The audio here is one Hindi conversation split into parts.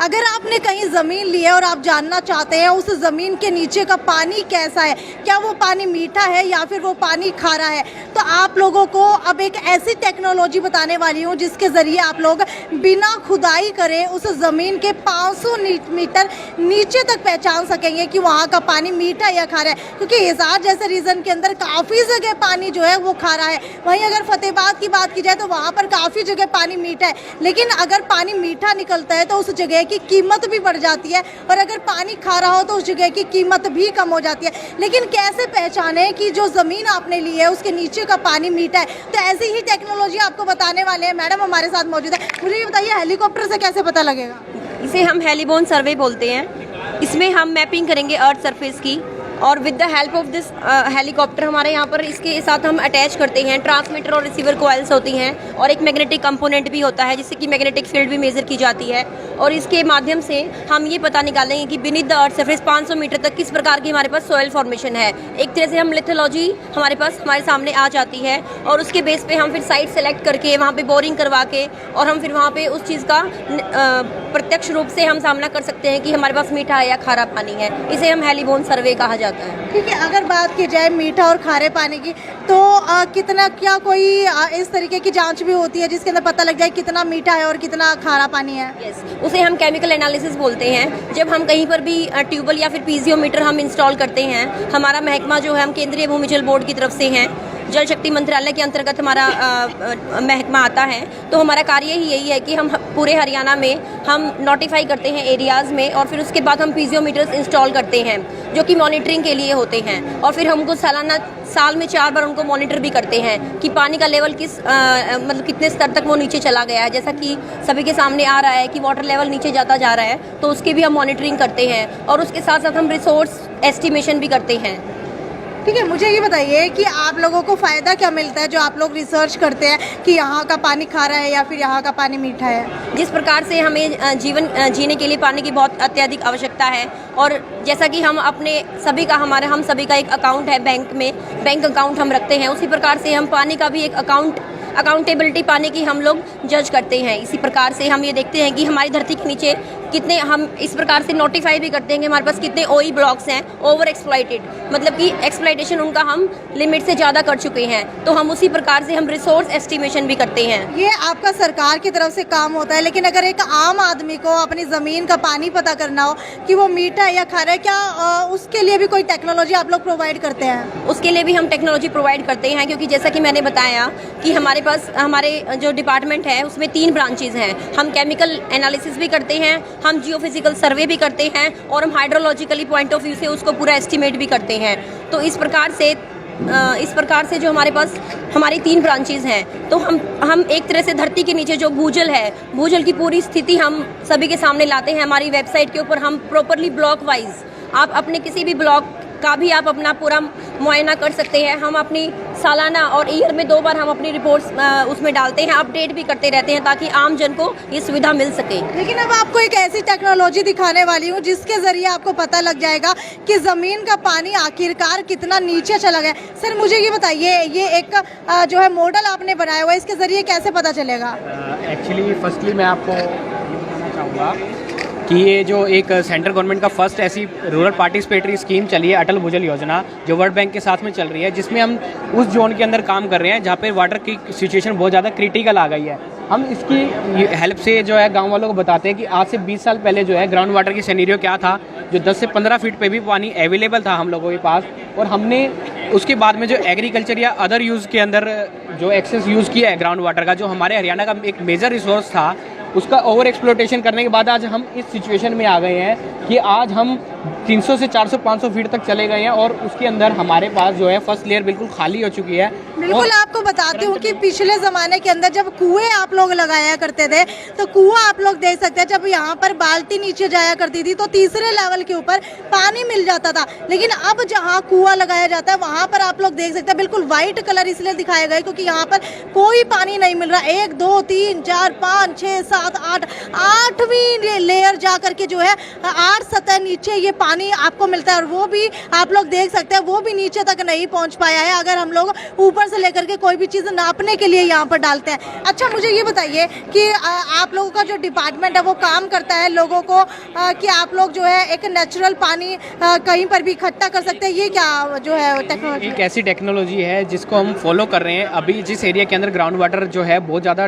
अगर आपने कहीं ज़मीन ली है और आप जानना चाहते हैं उस ज़मीन के नीचे का पानी कैसा है, क्या वो पानी मीठा है या फिर वो पानी खारा है, तो आप लोगों को अब एक ऐसी टेक्नोलॉजी बताने वाली हूँ जिसके ज़रिए आप लोग बिना खुदाई करे उस ज़मीन के 500 मीटर नीचे तक पहचान सकेंगे कि वहाँ का पानी मीठा या खारा है। क्योंकि हिसार जैसे रीजन के अंदर काफ़ी जगह पानी जो है वो खारा है, वहीं अगर फतेहाबाद की बात की जाए तो वहाँ पर काफ़ी जगह पानी मीठा है। लेकिन अगर पानी मीठा निकलता है तो उस जगह की कीमत भी बढ़ जाती है, और अगर पानी खारा हो तो उस जगह की कीमत भी कम हो जाती है। लेकिन कैसे पहचाने कि जो ज़मीन आपने ली है उसके नीचे का पानी मीठा है, तो ऐसी ही टेक्नोलॉजी आपको बताने वाले हैं। मैडम हमारे साथ मौजूद है, मुझे ये बताइए हेलीकॉप्टर से कैसे पता लगेगा? इसे हम हेलीबोन सर्वे बोलते हैं। इसमें हम मैपिंग करेंगे अर्थ सरफेस की, और with the help of this helicopter हमारे यहाँ पर इसके साथ हम अटैच करते हैं ट्रांसमीटर और रिसीवर कॉइल्स होती हैं, और एक मैग्नेटिक कंपोनेंट भी होता है जिससे कि मैग्नेटिक फील्ड भी मेजर की जाती है। और इसके माध्यम से हम ये पता निकालेंगे कि beneath the earth surface 500 metre तक किस प्रकार की हमारे पास सॉइल फॉर्मेशन है। एक तरह से हम लिथोलॉजी हमारे पास हमारे सामने आ जाती है, और उसके बेस पे हम फिर साइट सेलेक्ट करके वहाँ पे बोरिंग करवा के और हम फिर वहाँ पे उस चीज़ का प्रत्यक्ष रूप से हम सामना कर सकते हैं कि हमारे पास मीठा है या खारा पानी है। इसे हम हेलीबोन सर्वे कहा जाता है। ठीक है, अगर बात की जाए मीठा और खारे पानी की, तो कितना क्या कोई इस तरीके की जांच भी होती है जिसके अंदर पता लग जाए कितना मीठा है और कितना खारा पानी है? यस, उसे हम केमिकल एनालिसिस बोलते हैं। जब हम कहीं पर भी ट्यूबवेल या फिर पीजियोमीटर हम इंस्टॉल करते हैं, हमारा महकमा जो है हम केंद्रीय भूमिजल बोर्ड की तरफ से हैं, जल शक्ति मंत्रालय के अंतर्गत हमारा महकमा आता है। तो हमारा कार्य ही यही है कि हम पूरे हरियाणा में हम नोटिफाई करते हैं एरियाज़ में, और फिर उसके बाद हम पीजियोमीटर्स इंस्टॉल करते हैं जो कि मॉनिटरिंग के लिए होते हैं। और फिर हमको साल में 4 बार उनको मॉनिटर भी करते हैं कि पानी का लेवल किस मतलब कितने स्तर तक वो नीचे चला गया है। जैसा कि सभी के सामने आ रहा है कि वाटर लेवल नीचे जाता जा रहा है, तो उसकी भी हम मॉनिटरिंग करते हैं, और उसके साथ साथ हम रिसोर्स एस्टिमेशन भी करते हैं। ठीक है, मुझे ये बताइए कि आप लोगों को फ़ायदा क्या मिलता है जो आप लोग रिसर्च करते हैं कि यहाँ का पानी खारा है या फिर यहाँ का पानी मीठा है? जिस प्रकार से हमें जीवन जीने के लिए पानी की बहुत अत्यधिक आवश्यकता है, और जैसा कि हम अपने सभी का हम सभी का एक अकाउंट है बैंक में, बैंक अकाउंट हम रखते हैं, उसी प्रकार से हम पानी का भी एक अकाउंटेबिलिटी पाने की हम लोग जज करते हैं। इसी प्रकार से हम ये देखते हैं कि हमारी धरती के नीचे कितने, हम इस प्रकार से नोटिफाई भी करते हैं कि हमारे पास कितने ओई ब्लॉक्स हैं ओवर एक्सप्लॉइटेड, मतलब कि एक्सप्लॉइटेशन उनका हम लिमिट से ज़्यादा कर चुके हैं। तो हम उसी प्रकार से हम रिसोर्स एस्टिमेशन भी करते हैं। ये आपका सरकार की तरफ से काम होता है, लेकिन अगर एक आम आदमी को अपनी ज़मीन का पानी पता करना हो कि वो मीठा है या खारा है, क्या उसके लिए भी कोई टेक्नोलॉजी आप लोग प्रोवाइड करते हैं? उसके लिए भी हम टेक्नोलॉजी प्रोवाइड करते हैं, क्योंकि जैसा कि मैंने बताया कि हमारे जो डिपार्टमेंट है उसमें 3 ब्रांचेज हैं। हम केमिकल एनालिसिस भी करते हैं, हम जियोफिजिकल सर्वे भी करते हैं, और हम हाइड्रोलॉजिकली पॉइंट ऑफ व्यू से उसको पूरा एस्टिमेट भी करते हैं। तो इस प्रकार से जो हमारे पास हमारी 3 ब्रांचेज हैं, तो हम एक तरह से धरती के नीचे जो भूजल है, भूजल की पूरी स्थिति हम सभी के सामने लाते हैं। हमारी वेबसाइट के ऊपर हम प्रॉपरली ब्लॉक वाइज, आप अपने किसी भी ब्लॉक का भी आप अपना पूरा मुआयना कर सकते हैं। हम अपनी सालाना और ईयर में 2 बार हम अपनी रिपोर्ट्स उसमें डालते हैं, अपडेट भी करते रहते हैं ताकि आम जन को ये सुविधा मिल सके। लेकिन अब आपको एक ऐसी टेक्नोलॉजी दिखाने वाली हूँ जिसके ज़रिए आपको पता लग जाएगा कि ज़मीन का पानी आखिरकार कितना नीचे चला गया। सर मुझे ये बताइए, ये एक जो है मॉडल आपने बनाया हुआ है, इसके ज़रिए कैसे पता चलेगा? एक्चुअली फर्स्टली मैं आपको ये बताना चाहूँगा कि ये जो एक सेंट्रल गवर्नमेंट का फर्स्ट ऐसी रूरल पार्टिसिपेटरी स्कीम चली है, अटल भूजल योजना, जो वर्ल्ड बैंक के साथ में चल रही है, जिसमें हम उस जोन के अंदर काम कर रहे हैं जहाँ पे वाटर की सिचुएशन बहुत ज़्यादा क्रिटिकल आ गई है। हम इसकी हेल्प से जो है गांव वालों को बताते हैं कि आज से 20 साल पहले जो है ग्राउंड वाटर की सिनेरियो क्या था, जो 10 से 15 फीट पे भी पानी अवेलेबल था हम लोगों के पास, और हमने उसके बाद में जो एग्रीकल्चर या अदर यूज़ के अंदर जो एक्सेस यूज़ किया है ग्राउंड वाटर का, जो हमारे हरियाणा का एक मेजर रिसोर्स था, उसका ओवर एक्सप्लोटेशन करने के बाद आज हम इस सिचुएशन में आ गए हैं कि आज हम 300 से 400 500 फीट तक चले गए हैं, और उसके अंदर हमारे पास जो है फर्स्ट लेयर बिल्कुल खाली हो चुकी है। बिल्कुल, आपको बताती हूँ कि पिछले ज़माने के अंदर जब कुएं आप लोग लगाया करते थे, तो कुआं आप लोग देख सकते हैं, जब यहाँ पर बाल्टी नीचे जाया करती थी तो तीसरे लेवल के ऊपर पानी मिल जाता था। लेकिन अब जहाँ कुआं लगाया जाता है वहाँ पर आप लोग देख सकते हैं बिल्कुल वाइट कलर इसलिए दिखाया गया क्योंकि यहाँ पर कोई पानी नहीं मिल रहा। 1 2 3 4 5 6 7 बाद 8वीं लेयर जा करके जो है 8 सतह नीचे ये पानी आपको मिलता है, और वो भी आप लोग देख सकते हैं वो भी नीचे तक नहीं पहुंच पाया है अगर हम लोग ऊपर से लेकर के कोई भी चीज़ नापने के लिए यहाँ पर डालते हैं। अच्छा, मुझे ये बताइए कि आप लोगों का जो डिपार्टमेंट है वो काम करता है लोगों को कि आप लोग जो है एक नेचुरल पानी कहीं पर भी इकट्ठा कर सकते हैं, ये क्या जो है टेक्नोलॉजी? एक ऐसी टेक्नोलॉजी है जिसको हम फॉलो कर रहे हैं। अभी जिस एरिया के अंदर ग्राउंड वाटर जो है बहुत ज़्यादा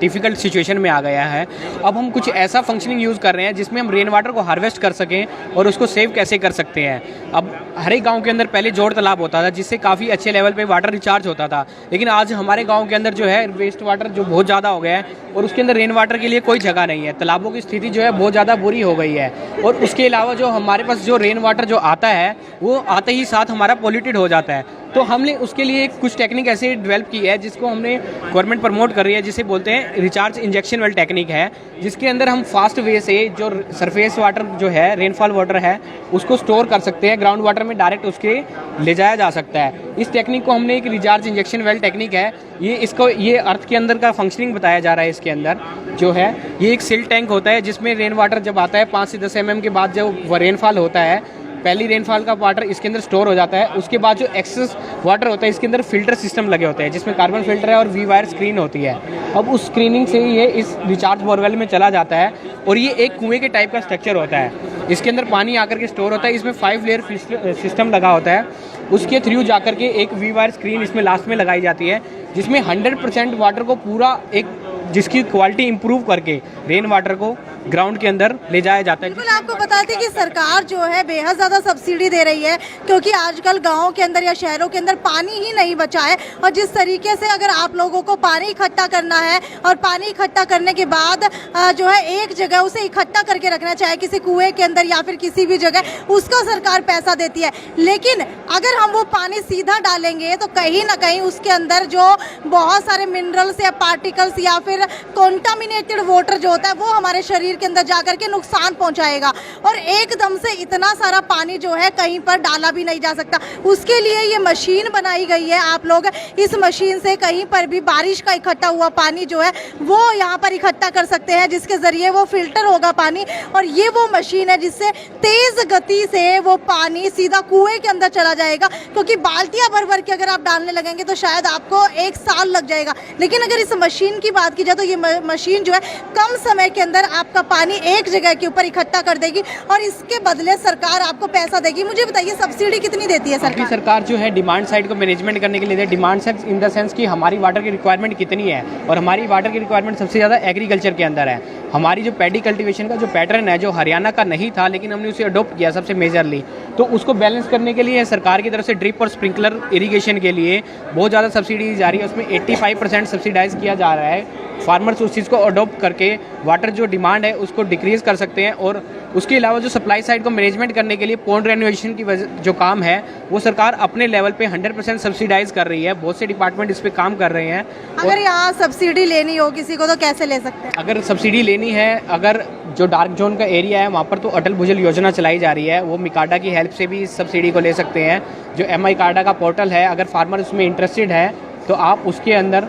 डिफ़िकल्ट सिचुएशन में आ गया है, अब हम कुछ ऐसा फंक्शनिंग यूज़ कर रहे हैं जिसमें हम रेन वाटर को हार्वेस्ट कर सकें और उसको सेव कैसे कर सकते हैं। अब हर एक गाँव के अंदर पहले जोड़ तालाब होता था जिससे काफ़ी अच्छे लेवल पे वाटर रिचार्ज होता था, लेकिन आज हमारे गांव के अंदर जो है वेस्ट वाटर जो बहुत ज़्यादा हो गया है और उसके अंदर रेन वाटर के लिए कोई जगह नहीं है। तालाबों की स्थिति जो है बहुत ज़्यादा बुरी हो गई है, और उसके अलावा जो हमारे पास जो रेन वाटर जो आता है वो आते ही साथ हमारा पॉल्यूटेड हो जाता है। तो हमने उसके लिए कुछ टेक्निक ऐसे डेवलप की है जिसको हमने गवर्नमेंट प्रमोट कर रही है, जिसे बोलते हैं रिचार्ज इंजेक्शन वेल टेक्निक है, जिसके अंदर हम फास्ट वे से जो सरफेस वाटर जो है रेनफॉल वाटर है उसको स्टोर कर सकते हैं, ग्राउंड वाटर में डायरेक्ट उसके ले जाया जा सकता है। इस टेक्निक को हमने एक रिचार्ज इंजेक्शन वेल टेक्निक है, ये अर्थ के अंदर का फंक्शनिंग बताया जा रहा है। इसके अंदर जो है ये एक सिल टैंक होता है जिसमें रेन वाटर जब आता है 5 से 10 mm के बाद जब रेनफॉल होता है, पहली रेनफॉल का वाटर इसके अंदर स्टोर हो जाता है। उसके बाद जो एक्सेस वाटर होता है इसके अंदर फिल्टर सिस्टम लगे होते हैं जिसमें कार्बन फिल्टर है और वी वायर स्क्रीन होती है। अब उस स्क्रीनिंग से ये इस रिचार्ज बोरवेल में चला जाता है और ये एक कुएं के टाइप का स्ट्रक्चर होता है। इसके अंदर पानी आकर के स्टोर होता है, इसमें 5 लेयर सिस्टम लगा होता है, उसके थ्रू जाकर के एक वी वायर स्क्रीन इसमें लास्ट में लगाई जाती है जिसमें 100% वाटर को पूरा एक जिसकी क्वालिटी इंप्रूव करके रेन वाटर को ग्राउंड के अंदर ले जाया जाता है। बिल्कुल, आपको बता दें कि सरकार जो है बेहद ज़्यादा सब्सिडी दे रही है क्योंकि आजकल गाँव के अंदर या शहरों के अंदर पानी ही नहीं बचा है, और जिस तरीके से अगर आप लोगों को पानी इकट्ठा करना है और पानी इकट्ठा करने के बाद जो है एक जगह उसे इकट्ठा करके रखना, चाहे किसी कुएं के अंदर या फिर किसी भी जगह, उसका सरकार पैसा देती है। लेकिन अगर हम वो पानी सीधा डालेंगे तो कहीं ना कहीं उसके अंदर जो बहुत सारे मिनरल्स या पार्टिकल्स या फिर कॉन्टामिनेटेड वाटर जो होता है वो हमारे शरीर के अंदर जाकर के नुकसान पहुंचाएगा, और एकदम से इतना सारा पानी जो है कहीं पर डाला भी नहीं जा सकता। उसके लिए ये मशीन बनाई गई है। आप लोग इस मशीन से कहीं पर भी बारिश का इकट्ठा हुआ पानी जो है वो यहाँ पर इकट्ठा कर सकते हैं, जिसके ज़रिए वो फिल्टर होगा पानी, और ये वो मशीन है जिससे तेज़ गति से वो पानी सीधा कुएं के अंदर चला जाएगा। क्योंकि बाल्टियाँ भर भर के अगर आप डालने लगेंगे तो शायद आपको 1 साल लग जाएगा, लेकिन अगर इस मशीन की बात की जाए तो ये मशीन जो है कम समय के अंदर आपका पानी एक जगह के ऊपर इकट्ठा कर देगी और इसके बदले सरकार आपको पैसा देगी। मुझे बताइए सब्सिडी कितनी देती है सरकार? सरकार जो है डिमांड साइड को मैनेजमेंट करने के लिए demand side in the sense कि हमारी वाटर की रिक्वायरमेंट कितनी है, और हमारी वाटर की रिक्वायरमेंट सबसे ज़्यादा एग्रीकल्चर के अंदर है। हमारी जो पैडी कल्टीवेशन का जो पैटर्न है जो हरियाणा का नहीं था लेकिन हमने उसे अडोप्ट किया सबसे मेजरली, तो उसको बैलेंस करने के लिए सरकार की तरफ से ड्रिप और स्प्रिंकलर इरिगेशन के लिए बहुत ज़्यादा सब्सिडी दी जा रही है। उसमें 85% सब्सिडाइज किया जा रहा है। फार्मर्स उस चीज़ को अडोप्ट करके वाटर जो डिमांड है उसको डिक्रीज़ कर सकते हैं, और उसके अलावा जो सप्लाई साइड को मैनेजमेंट करने के लिए पॉन्ड रेनोवेशन की जो काम है वो सरकार अपने लेवल पे 100% सब्सिडाइज कर रही है। बहुत से डिपार्टमेंट इस पे काम कर रहे हैं। अगर यहाँ सब्सिडी लेनी हो किसी को तो कैसे ले सकते हैं? अगर सब्सिडी लेनी है, अगर जो डार्क जोन का एरिया है वहाँ पर तो अटल भूजल योजना चलाई जा रही है, वो मिकाडा की हेल्प से भी इस सब्सिडी को ले सकते हैं। जो MI कार्डा का पोर्टल है, अगर फार्मर उसमें इंटरेस्टेड है तो आप उसके अंदर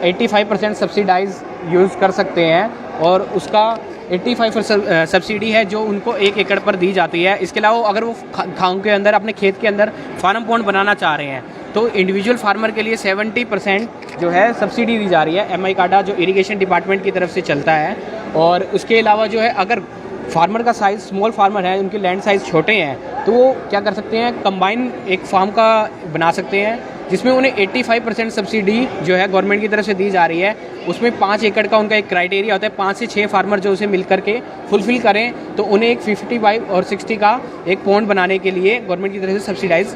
85% सब्सिडाइज यूज़ कर सकते हैं, और उसका 85% सब्सिडी है जो उनको 1 एकड़ पर दी जाती है। इसके अलावा अगर वो गाँव के अंदर अपने खेत के अंदर फार्म पॉन्ड बनाना चाह रहे हैं तो इंडिविजुअल फार्मर के लिए 70% जो है सब्सिडी दी जा रही है। MI कार्डा जो इरिगेशन डिपार्टमेंट की तरफ से चलता है। और उसके अलावा जो है अगर फार्मर का साइज़ स्मॉल फार्मर है, उनके लैंड साइज़ छोटे हैं, तो वो क्या कर सकते हैं, कंबाइन एक फार्म का बना सकते हैं जिसमें उन्हें 85% सब्सिडी जो है गवर्नमेंट की तरफ से दी जा रही है। उसमें 5 एकड़ का उनका एक क्राइटेरिया होता है, 5 से 6 फार्मर जो उसे मिल करके फुलफिल करें तो उन्हें एक 55 और 60 का एक पॉन्ड बनाने के लिए गवर्नमेंट की तरफ से सब्सिडाइज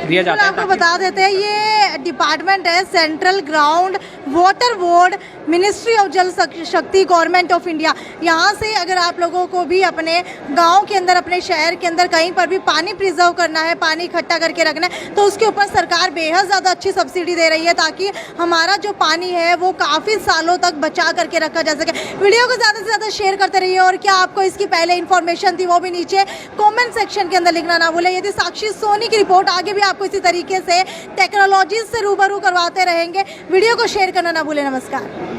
दिया जाता है। आपको बता देते हैं ये डिपार्टमेंट है central ground water board, ministry of जल शक्ति, गवर्नमेंट ऑफ इंडिया। यहाँ से अगर आप लोगों को भी अपने गांव के अंदर, अपने शहर के अंदर कहीं पर भी पानी प्रिजर्व करना है, पानी इकट्ठा करके रखना है, तो उसके ऊपर सरकार बेहद ज़्यादा अच्छी सब्सिडी दे रही है ताकि हमारा जो पानी है वो काफ़ी सालों तक बचा करके रखा जा सके। वीडियो को ज़्यादा से ज़्यादा शेयर करते रहिए, और क्या आपको इसकी पहले इन्फॉर्मेशन थी वो भी नीचे कॉमेंट सेक्शन के अंदर लिखना ना भूलें। यदि साक्षी सोनी की रिपोर्ट, आगे भी आपको इसी तरीके से टेक्नोलॉजी से रूबरू करवाते रहेंगे। वीडियो को शेयर करना ना भूलें। नमस्कार।